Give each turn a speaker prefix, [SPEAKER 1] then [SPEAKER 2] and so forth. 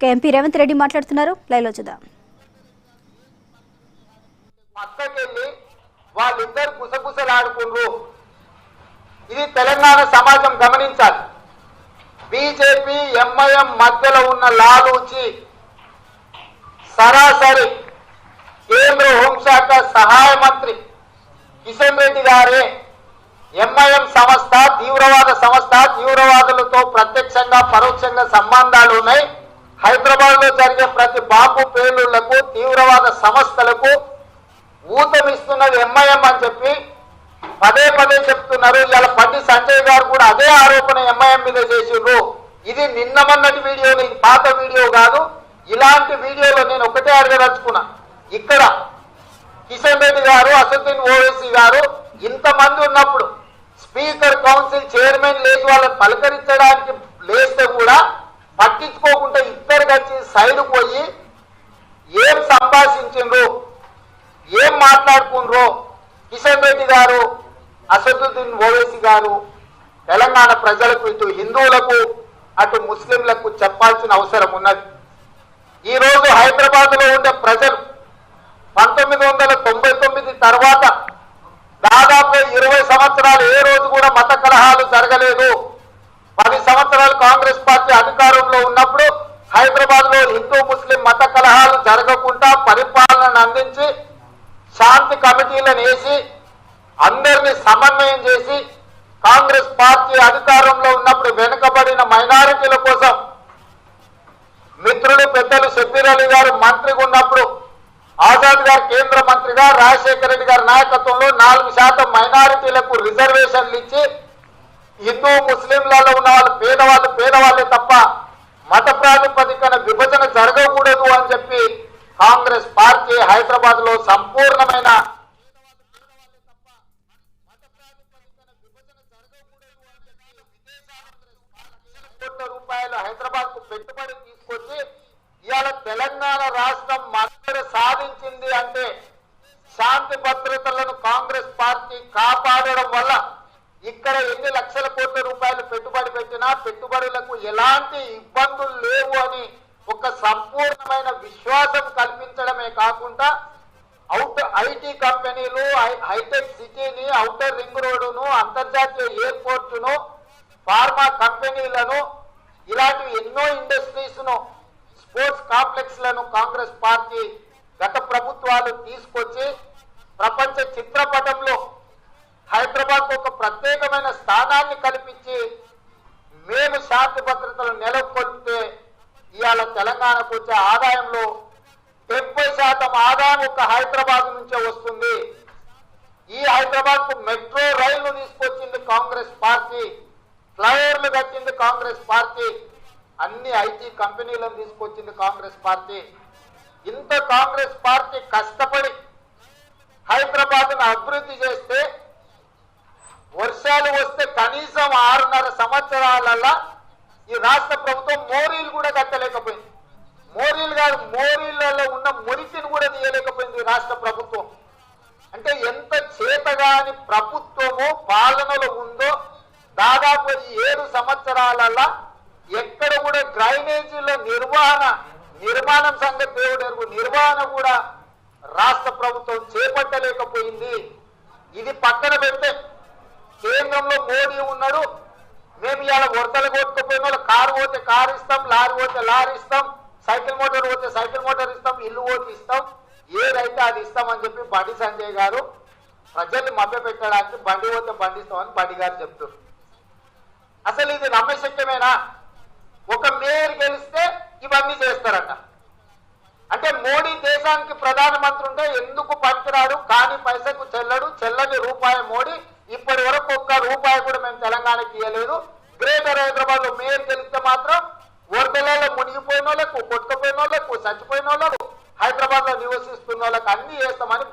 [SPEAKER 1] MP Revanth Reddy మాట్లాడుతున్నారు, live లో చూద్దాం.
[SPEAKER 2] పక్కకెళ్ళి వాళ్ళిద్దరు గుసగుసలాడుకుండ్రు. ఇది తెలంగాణ సమాజం గమనించాలి. బీజేపీ ఎంఐఎం మధ్యలో ఉన్న లాలూచి సరాసరి కేంద్ర హోంశాఖ సహాయ మంత్రి కిషన్ రెడ్డి గారే ఎంఐఎం సంస్థ తీవ్రవాద సంస్థ, తీవ్రవాదులతో ప్రత్యక్షంగా పరోక్షంగా సంబంధాలు ఉన్నాయి. హైదరాబాద్ లో జరిగే ప్రతి బాంబు పేలుళ్లకు తీవ్రవాద సంస్థలకు ఊతమిస్తున్నది ఎంఐఎం అని చెప్పి పదే పదే చెప్తున్నారు. ఇవాళ బండి సంజయ్ గారు కూడా అదే ఆరోపణ ఎంఐఎం మీద చేసిండ్రు. ఇది నిన్న మొన్నటి వీడియో, ఇది పాత వీడియో కాదు. ఇలాంటి వీడియోలో నేను ఒకటే అడగదలుచుకున్నా. ఇక్కడ కిషన్ రెడ్డి గారు, అసదుద్దీన్ ఓవైసీ గారు ఇంతమంది ఉన్నప్పుడు స్పీకర్ కౌన్సిల్ చైర్మన్ లేచి వాళ్ళని పలకరించడానికి లేస్తే కూడా పట్టించుకోకుండా ఇద్దరు కలిసి సైడ్ పోయి ఏం సంభాషించిండ్రు, ఏం మాట్లాడుకుండ్రో కిషన్ రెడ్డి గారు, అసదుద్దీన్ ఓవైసీ గారు తెలంగాణ ప్రజలకు, ఇటు హిందువులకు అటు ముస్లింలకు చెప్పాల్సిన అవసరం ఉన్నది. ఈ రోజు హైదరాబాద్ లో ఉండే ప్రజలు 1999 తర్వాత దాదాపు 20 సంవత్సరాలు ఏ రోజు కూడా మత కలహాలు జరగలేదు. 10 సంవత్సరాలు కాంగ్రెస్ పార్టీ అధికారంలో ఉన్నప్పుడు హైదరాబాద్ లో హిందూ ముస్లిం మత కలహాలు జరగకుండా పరిపాలనను అందించి శాంతి కమిటీలను వేసి అందరినీ సమన్వయం చేసి కాంగ్రెస్ పార్టీ అధికారంలో ఉన్నప్పుడు వెనుకబడిన మైనారిటీల కోసం మిత్రులు పెద్దలు షబ్బీర్ అలీ గారు మంత్రిగా ఉన్నప్పుడు, ఆజాద్ గారు కేంద్ర మంత్రిగా, రాజశేఖర రెడ్డి గారి నాయకత్వంలో 4% మైనారిటీలకు రిజర్వేషన్లు ఇచ్చి హిందూ ముస్లింలలో ఉన్న వాళ్ళు పేదవాళ్ళే తప్ప మత ప్రాతిపదికన విభజన జరగకూడదు అని చెప్పి కాంగ్రెస్ పార్టీ హైదరాబాద్ లో సంపూర్ణమైన కోట్ల రూపాయలు హైదరాబాద్ కు పెట్టుబడి తీసుకొచ్చి ఇవాళ తెలంగాణ రాష్ట్రం మద్దతు సాధించింది అంటే శాంతి భద్రతలను కాంగ్రెస్ పార్టీ కాపాడడం వల్ల ఇక్కడ ఎన్ని లక్షల కోట్ల రూపాయలు పెట్టుబడి పెట్టినా పెట్టుబడులకు ఎలాంటి ఇబ్బందులు లేవు అని ఒక సంపూర్ణమైన విశ్వాసం కల్పించడమే కాకుండా ఐటీ కంపెనీలు, హైటెక్ సిటీని, ఔటర్ రింగ్ రోడ్డును, అంతర్జాతీయ ఎయిర్పోర్టును, ఫార్మా కంపెనీలను, ఇలాంటి ఎన్నో ఇండస్ట్రీస్ ను, స్పోర్ట్స్ కాంప్లెక్స్ లను కాంగ్రెస్ పార్టీ గత ప్రభుత్వాలు తీసుకొచ్చి ప్రపంచ చిత్రపటంలో హైదరాబాద్ ఒక ప్రత్యేకమైన స్థానాన్ని కల్పించి మేము శాంతి భద్రతలు నెలకొల్పితే ఇవాళ తెలంగాణకు వచ్చే ఆదాయంలో 70% ఆదాయం ఒక హైదరాబాద్ నుంచే వస్తుంది. ఈ హైదరాబాద్ కు మెట్రో రైళ్లు తీసుకొచ్చింది కాంగ్రెస్ పార్టీ, ఫ్లైఓవర్లు కట్టింది కాంగ్రెస్ పార్టీ, అన్ని ఐటీ కంపెనీలను తీసుకొచ్చింది కాంగ్రెస్ పార్టీ. ఇంత కాంగ్రెస్ పార్టీ కష్టపడి హైదరాబాద్ ను అభివృద్ధి చేస్తే వర్షాలు వస్తే కనీసం 6.5 సంవత్సరాలలో ఈ రాష్ట్ర ప్రభుత్వం మోరీలు కూడా కట్టలేకపోయింది. మోరీలు కాదు, మోరీలలో ఉన్న మురికిని కూడా తీయలేకపోయింది రాష్ట్ర ప్రభుత్వం. అంటే ఎంత చేతగాని ప్రభుత్వము పాలనలో ఉందో. దాదాపు 7 సంవత్సరాలలో ఎక్కడ కూడా డ్రైనేజీల నిర్మాణం సంగతి దేవుడు నిర్వహణ కూడా రాష్ట్ర ప్రభుత్వం చేపట్టలేకపోయింది. ఇది పక్కన పెడితే కేంద్రంలో మోడీ ఉన్నాడు. మేము ఇవాళ వరదలు కొట్టుకుపోయిన వాళ్ళు కారు పోతే కారు ఇస్తాం, లారీ పోతే లారీ ఇస్తాం, సైకిల్ మోటార్ పోతే సైకిల్ మోటార్ ఇస్తాం, ఇల్లు పోతే ఇస్తాం, ఏదైతే అది ఇస్తామని చెప్పి బండి సంజయ్ గారు ప్రజల్ని మభ్య పెట్టడానికి బండి పోతే బండి ఇస్తామని బండి గారు చెప్తారు. అసలు ఇది నమ్మశక్యమేనా? ఒక మేయర్ గెలిస్తే ఇవన్నీ చేస్తారట. అంటే మోడీ దేశానికి ప్రధానమంత్రి ఉంటే ఎందుకు పనికిరాడు, కానీ పైసకు చెల్లని రూపాయి మోడీ. ఇప్పటి వరకు ఒక్క రూపాయి కూడా మేము తెలంగాణకి ఇవ్వలేదు. గ్రేటర్ హైదరాబాద్ లో మేయర్ గెలిస్తే మాత్రం వరదలలో మునిగిపోయిన వాళ్ళకు, కొట్టుకుపోయిన వాళ్ళకు, చచ్చిపోయిన వాళ్ళకు, హైదరాబాద్ లో నివసిస్తున్న వాళ్ళకి అన్ని చేస్తామని